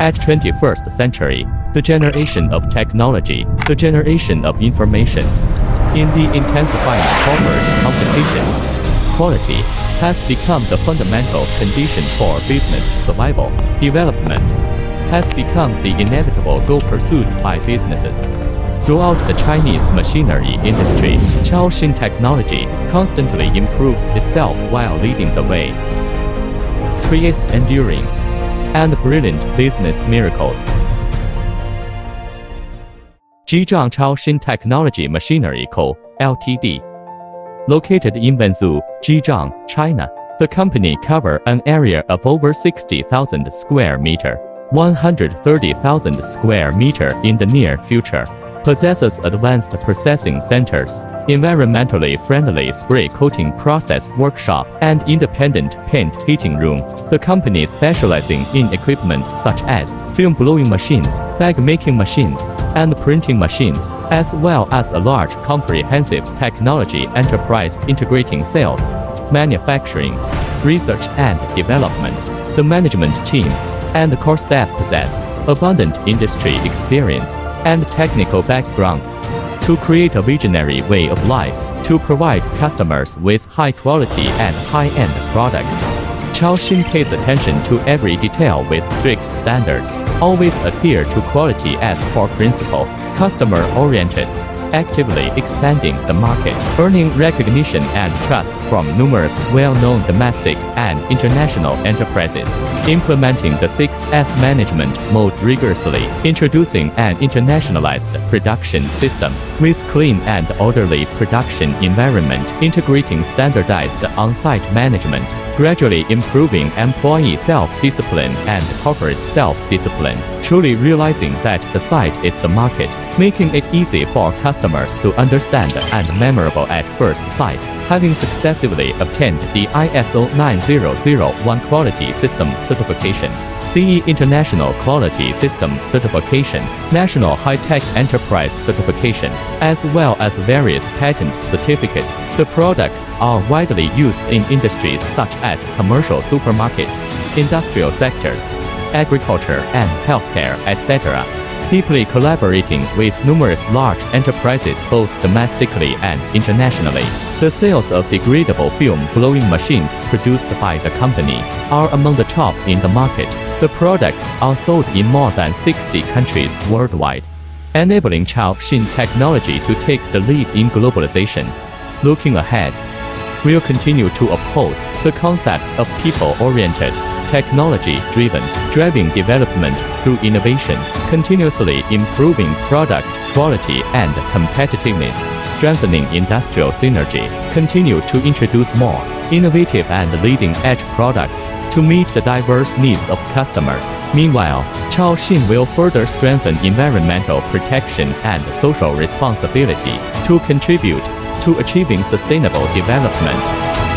At 21st century, the generation of technology, the generation of information, in the intensifying corporate competition, quality has become the fundamental condition for business survival. Development has become the inevitable goal pursued by businesses. Throughout the Chinese machinery industry, ChaoXin technology constantly improves itself while leading the way, creates enduring and brilliant business miracles. Zhejiang ChaoXin Technology Machinery Co., Ltd. Located in Wenzhou, Zhejiang, China, the company covers an area of over 60,000 square meter, 130,000 square meter in the near future. Possesses advanced processing centers, environmentally friendly spray coating process workshop, and independent paint heating room. The company specializing in equipment such as film blowing machines, bag making machines, and printing machines, as well as a large comprehensive technology enterprise integrating sales, manufacturing, research and development. The management team and the core staff possess abundant industry experience and technical backgrounds to create a visionary way of life to provide customers with high quality and high-end products. ChaoXin pays attention to every detail with strict standards, always adhere to quality as core principle, customer-oriented, actively expanding the market, earning recognition and trust from numerous well-known domestic and international enterprises, implementing the 6S management mode rigorously, introducing an internationalized production system with clean and orderly production environment, integrating standardized on-site management, gradually improving employee self-discipline and corporate self-discipline, truly realizing that the site is the market, making it easy for customers to understand and memorable at first sight. Having successfully obtained the ISO 9001 Quality System Certification, CE International Quality System Certification, National High-Tech Enterprise Certification, as well as various patent certificates, the products are widely used in industries such as commercial supermarkets, industrial sectors, agriculture and healthcare, etc. Deeply collaborating with numerous large enterprises both domestically and internationally. The sales of degradable film blowing machines produced by the company are among the top in the market. The products are sold in more than 60 countries worldwide, enabling ChaoXin technology to take the lead in globalization. Looking ahead, we'll continue to uphold the concept of people-oriented, technology-driven, driving development through innovation, continuously improving product quality and competitiveness, strengthening industrial synergy, continue to introduce more innovative and leading-edge products to meet the diverse needs of customers. Meanwhile, ChaoXin will further strengthen environmental protection and social responsibility to contribute to achieving sustainable development.